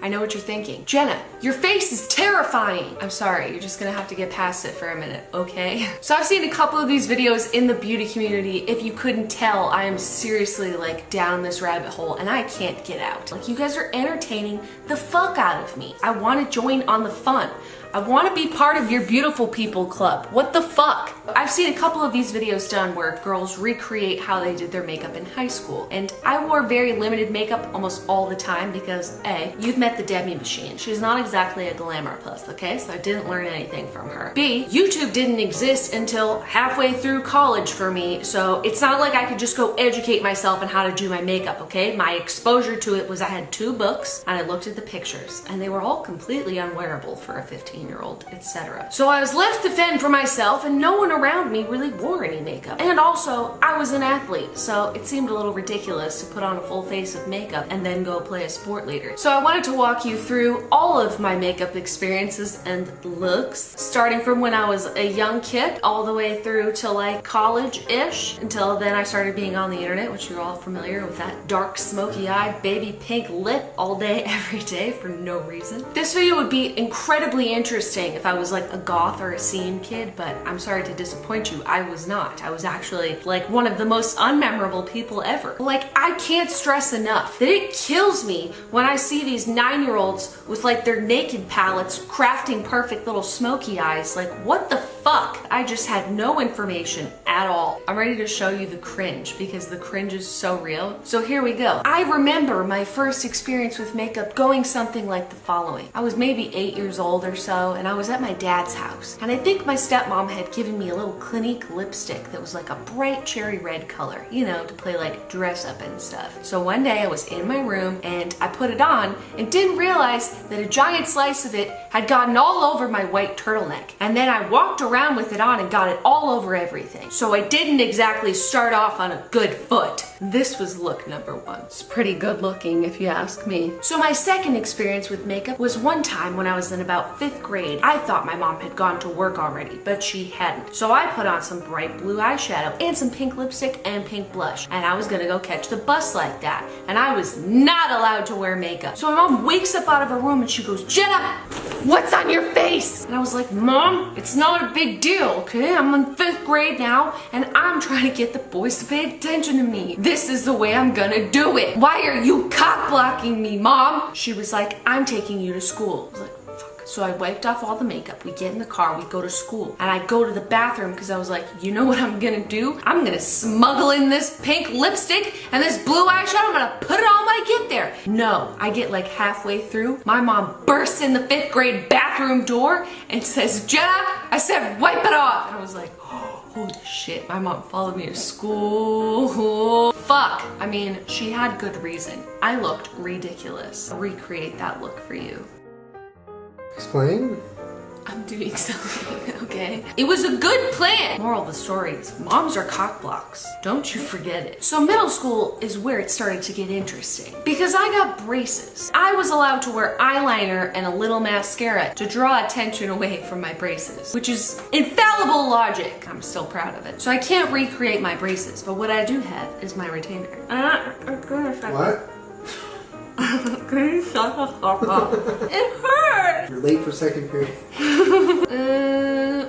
I know what you're thinking. Jenna, your face is terrifying. I'm sorry, you're just gonna have to get past it for a minute, okay? So I've seen a couple of these videos in the beauty community. If you couldn't tell, I am seriously like down this rabbit hole and I can't get out. Like, you guys are entertaining the fuck out of me. I want to join on the fun. I want to be part of your beautiful people club. What the fuck? I've seen a couple of these videos done where girls recreate how they did their makeup in high school. And I wore very limited makeup almost all the time because A, you've met the Debbie machine. She's not exactly a glamour puss, okay? So I didn't learn anything from her. B, YouTube didn't exist until halfway through college for me. So it's not like I could just go educate myself on how to do my makeup, okay? My exposure to it was I had 2 books and I looked at the pictures and they were all completely unwearable for a 15-year-old, etc. So I was left to fend for myself and no one around me really wore any makeup. And also, I was an athlete, so it seemed a little ridiculous to put on a full face of makeup and then go play a sport later. So I wanted to walk you through all of my makeup experiences and looks, starting from when I was a young kid all the way through to like college-ish, until then I started being on the internet, which you're all familiar with, that dark smoky eye baby pink lip all day every day for no reason. This video would be incredibly interesting if I was like a goth or a scene kid, but I'm sorry to disappoint you, I was not. I was actually like one of the most unmemorable people ever. Like, I can't stress enough that it kills me when I see these 9-year-olds with like their naked palettes crafting perfect little smoky eyes. Like, what the fuck? I just had no information at all. I'm ready to show you the cringe because the cringe is so real. So here we go. I remember my first experience with makeup going something like the following. I was maybe 8 years old or so and I was at my dad's house. And I think my stepmom had given me a little Clinique lipstick that was like a bright cherry red color, you know, to play like dress up and stuff. So one day I was in my room and I put it on and didn't realize that a giant slice of it had gotten all over my white turtleneck. And then I walked around with it on and got it all over everything. So I didn't exactly start off on a good foot. This was look number 1. It's pretty good looking if you ask me. So my second experience with makeup was one time when I was in about 5th grade. I thought my mom had gone to work already, but she hadn't. So I put on some bright blue eyeshadow and some pink lipstick and pink blush. And I was gonna go catch the bus like that. And I was not allowed to wear makeup. So my mom wakes up out of her room and she goes, "Jenna, what's on your face?" And I was like, "Mom, it's not a big deal, okay? I'm in 5th grade now and I'm trying to get the boys to pay attention to me. This is the way I'm gonna do it. Why are you cock blocking me, Mom?" She was like, "I'm taking you to school." I was like, fuck. So I wiped off all the makeup. We get in the car, we go to school. And I go to the bathroom because I was like, you know what I'm gonna do? I'm gonna smuggle in this pink lipstick and this blue eyeshadow. I'm gonna put it on when I get there. No, I get like halfway through. My mom bursts in the 5th grade bathroom door and says, "Jenna," I said, "wipe it off." And I was like, holy shit, my mom followed me to school. Fuck. I mean, she had good reason. I looked ridiculous. I'll recreate that look for you. Explain? I'm doing something, okay? It was a good plan. Moral of the story is moms are cock blocks. Don't you forget it. So middle school is where it started to get interesting because I got braces. I was allowed to wear eyeliner and a little mascara to draw attention away from my braces, which is infallible logic. I'm still proud of it. So I can't recreate my braces, but what I do have is my retainer. What? Can you shut the fuck up? It hurts! You're late for 2nd period.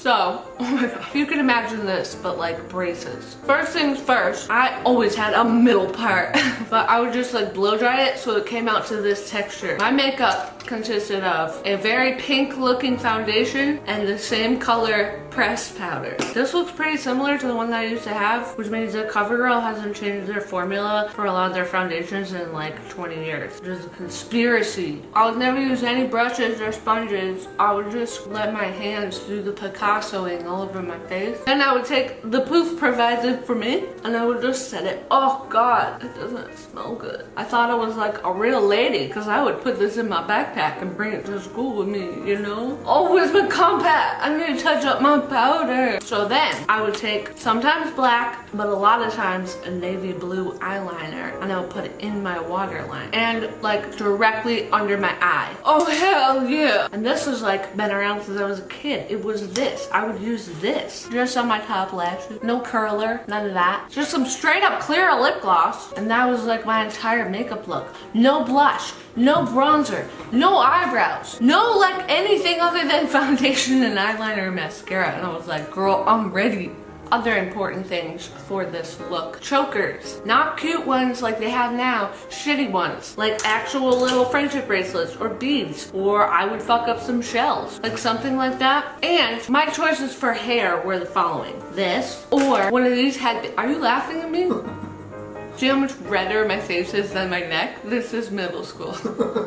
So, oh my god, you can imagine this, but like braces. First things first, I always had a middle part, but I would just like blow dry it so it came out to this texture. My makeup consisted of a very pink looking foundation and the same color pressed powder. This looks pretty similar to the one that I used to have, which means that CoverGirl hasn't changed their formula for a lot of their foundations in like 20 years. Which is a conspiracy. I would never use any brushes or sponges. I would just let my hands do the Picassoing all over my face. Then I would take the poof provided for me and I would just set it. Oh god, it doesn't smell good. I thought I was like a real lady because I would put this in my backpack and bring it to school with me, you know? Oh, where's my compact? I need to touch up my powder. So then I would take sometimes black, but a lot of times a navy blue eyeliner and I would put it in my waterline and like directly under my eye. Oh hell yeah. And this has like been around since I was a kid. It was this. I would use used this just on my top lashes. No curler, none of that. Just some straight up clear lip gloss. And that was like my entire makeup look. No blush, no bronzer, no eyebrows, no like anything other than foundation and eyeliner and mascara. And I was like, girl, I'm ready. Other important things for this look. Chokers. Not cute ones like they have now. Shitty ones. Like actual little friendship bracelets or beads. Or I would fuck up some shells. Like something like that. And my choices for hair were the following. This or one of these had... Are you laughing at me? See how much redder my face is than my neck? This is middle school.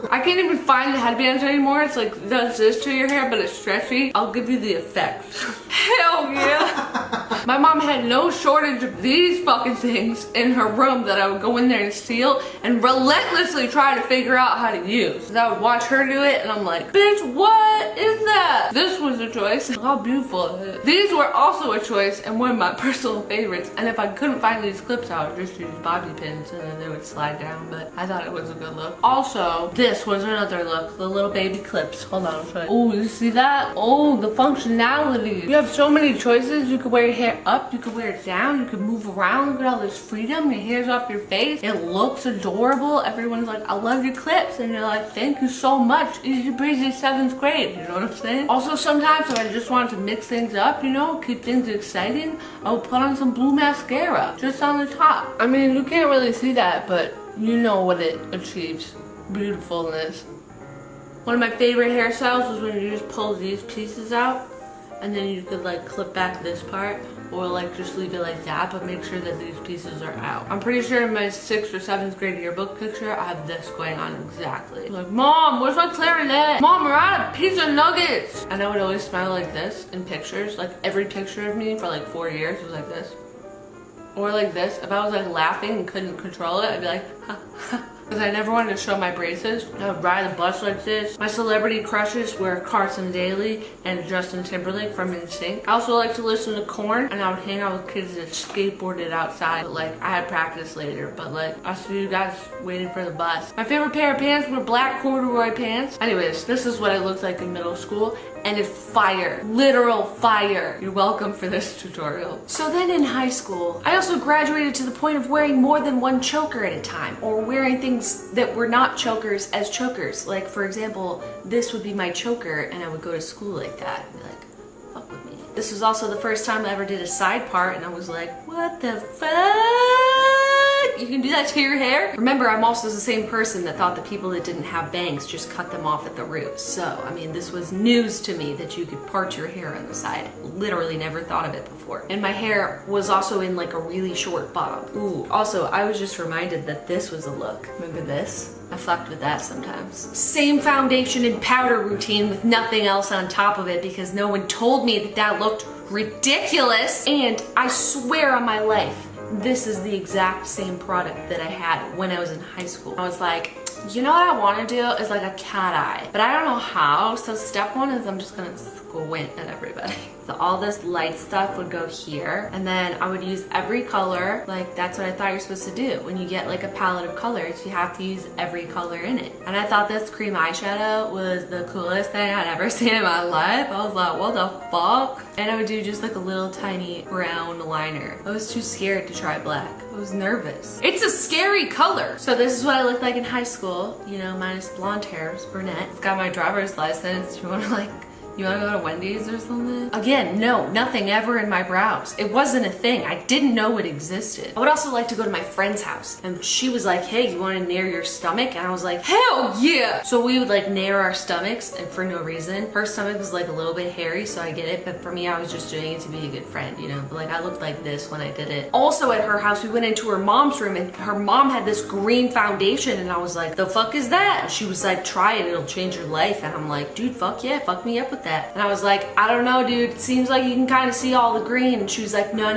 I can't even find the headbands anymore. It's like, does this to your hair, but it's stretchy. I'll give you the effects. Hell yeah. My mom had no shortage of these fucking things in her room that I would go in there and steal and relentlessly try to figure out how to use. So I would watch her do it and I'm like, bitch, what is that? This was a choice. How beautiful is it? These were also a choice and one of my personal favorites. And if I couldn't find these clips, I would just use bobby pins and then they would slide down, but I thought it was a good look. Also, this was another look, the little baby clips. Hold on, I'll show you. Oh, you see that? Oh, the functionality. You have so many choices. You could wear your hair up, you could wear it down, you could move around. Look at all this freedom. Your hair's off your face. It looks adorable. Everyone's like, I love your clips. And you're like, thank you so much. Easy breezy 7th grade. You know what I'm saying? Also, sometimes if I just wanted to mix things up, you know, keep things exciting, I would put on some blue mascara just on the top. I mean, you can't really see that, but you know what it achieves. Beautifulness. One of my favorite hairstyles was when you just pull these pieces out and then you could like clip back this part or like just leave it like that, but make sure that these pieces are out. I'm pretty sure in my 6th or 7th grade yearbook picture, I have this going on exactly. Like, Mom, where's my clarinet? Mom, we're out of pizza nuggets. And I would always smile like this in pictures. Like every picture of me for like 4 years was like this. Or like this. If I was like laughing and couldn't control it, I'd be like, ha, ha. Because I never wanted to show my braces. I would ride a bus like this. My celebrity crushes were Carson Daly and Justin Timberlake from NSYNC. I also like to listen to Korn, and I would hang out with kids that skateboarded outside. But like, I had practice later, but like, I see you guys waiting for the bus. My favorite pair of pants were black corduroy pants. Anyways, this is what I looked like in middle school. And it's fire. Literal fire. You're welcome for this tutorial. So then in high school, I also graduated to the point of wearing more than one choker at a time, or wearing things that were not chokers as chokers. Like for example, this would be my choker and I would go to school like that and be like, fuck with me. This was also the first time I ever did a side part and I was like, what the fuck? You can do that to your hair? Remember, I'm also the same person that thought that people that didn't have bangs just cut them off at the roots. So, I mean, this was news to me that you could part your hair on the side. Literally never thought of it before. And my hair was also in like a really short bob. Ooh. Also, I was just reminded that this was a look. Remember this? I fucked with that sometimes. Same foundation and powder routine with nothing else on top of it because no one told me that that looked ridiculous. And I swear on my life, this is the exact same product that I had when I was in high school. I was like, you know what I want to do is like a cat eye, but I don't know how. So step one is I'm just gonna squint at everybody. So all this light stuff would go here, and then I would use every color. Like that's what I thought you're supposed to do. When you get like a palette of colors, you have to use every color in it. And I thought this cream eyeshadow was the coolest thing I'd ever seen in my life. I was like, what the fuck? And I would do just like a little tiny brown liner. I was too scared to try black. I was nervous. It's a scary color. So this is what I looked like in high school, you know, minus blonde hair, brunette. It's got my driver's license. You wanna go to Wendy's or something? Again, no, nothing ever in my brows. It wasn't a thing. I didn't know it existed. I would also like to go to my friend's house. And she was like, hey, you wanna nair your stomach? And I was like, hell yeah! So we would like nair our stomachs, and for no reason. Her stomach was like a little bit hairy, so I get it. But for me, I was just doing it to be a good friend, you know? But like, I looked like this when I did it. Also at her house, we went into her mom's room, and her mom had this green foundation, and I was like, the fuck is that? And she was like, try it, it'll change your life. And I'm like, dude, fuck yeah, fuck me up with that. And I was like, I don't know, dude, it seems like you can kind of see all the green. And she was like, no,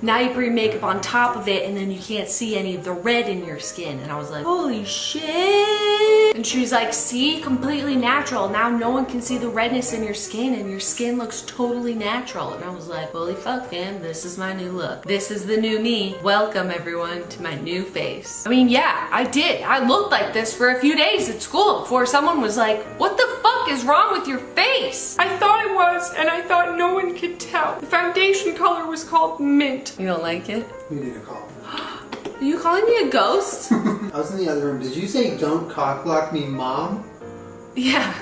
now you put your makeup on top of it and then you can't see any of the red in your skin. And I was like, holy shit. And she's like, see, completely natural. Now no one can see the redness in your skin and your skin looks totally natural. And I was like, holy fuck, man, this is my new look. This is the new me. Welcome everyone to my new face. I mean, yeah, I did. I looked like this for a few days at school before someone was like, what the fuck is wrong with your face? I thought it was, and I thought no one could tell. The foundation color was called mint. You don't like it? You need a call. Are you calling me a ghost? I was in the other room. Did you say don't cock block me, Mom? Yeah.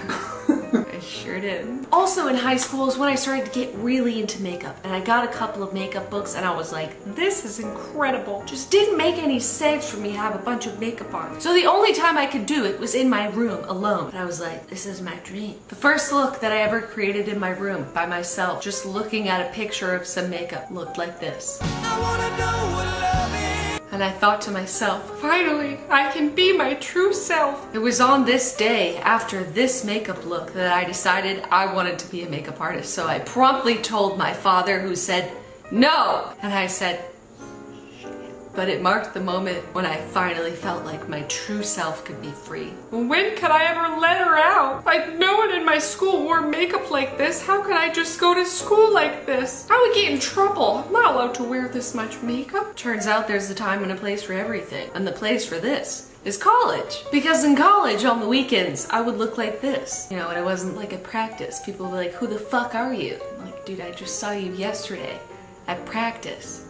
I sure did. Also in high school is when I started to get really into makeup, and I got a couple of makeup books and I was like, this is incredible. Just didn't make any sense for me to have a bunch of makeup on. So the only time I could do it was in my room alone. And I was like, this is my dream. The first look that I ever created in my room by myself, just looking at a picture of some makeup, looked like this. I wanna know what love is. And I thought to myself, finally, I can be my true self. It was on this day, after this makeup look, that I decided I wanted to be a makeup artist. So I promptly told my father, who said, no. And I said, but it marked the moment when I finally felt like my true self could be free. When could I ever let her out? Like, no one in my school wore makeup like this. How could I just go to school like this? I would get in trouble. I'm not allowed to wear this much makeup. Turns out there's a time and a place for everything. And the place for this is college. Because in college, on the weekends, I would look like this. You know, and it wasn't like a practice. People would be like, who the fuck are you? I'm like, dude, I just saw you yesterday at practice.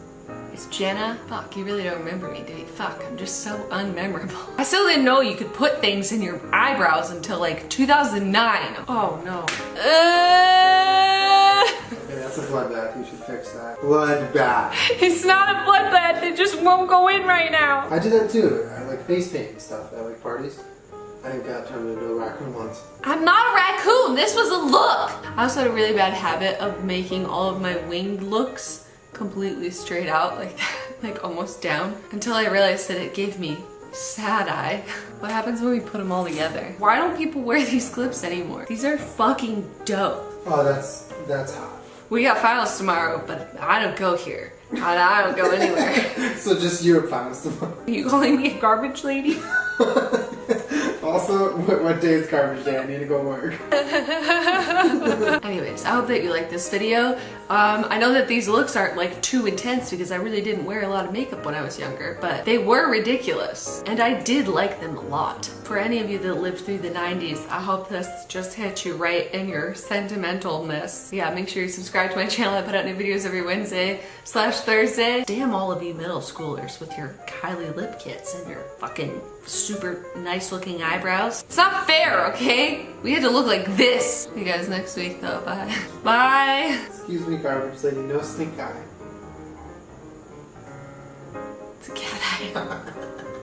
It's Jenna? Fuck, you really don't remember me, do you? Fuck, I'm just so unmemorable. I still didn't know you could put things in your eyebrows until like 2009. Oh no. Yeah, that's a bloodbath. You should fix that. Bloodbath. It's not a bloodbath, it just won't go in right now. I do that too. I like face paint and stuff at like parties. I got turned into a raccoon once. I'm not a raccoon, this was a look. I also had a really bad habit of making all of my winged looks completely straight out like that, like almost down, until I realized that it gave me sad eye. What happens when we put them all together? Why don't people wear these clips anymore? These are fucking dope. Oh, that's hot. We got finals tomorrow, but I don't go here. I don't go anywhere. So just you at finals tomorrow. Are you calling me a garbage lady? Also, what day is garbage day? I need to go work. Anyways, I hope that you like this video. I know that these looks aren't like too intense because I really didn't wear a lot of makeup when I was younger, but they were ridiculous. And I did like them a lot. For any of you that lived through the 90s, I hope this just hit you right in your sentimentalness. Yeah, make sure you subscribe to my channel. I put out new videos every Wednesday/Thursday. Damn all of you middle schoolers with your Kylie lip kits and your fucking super nice looking eyebrows. It's not fair, okay? We had to look like this. See you guys next week though, bye. Bye. Excuse me, garbage lady, no stink eye. It's a cat eye.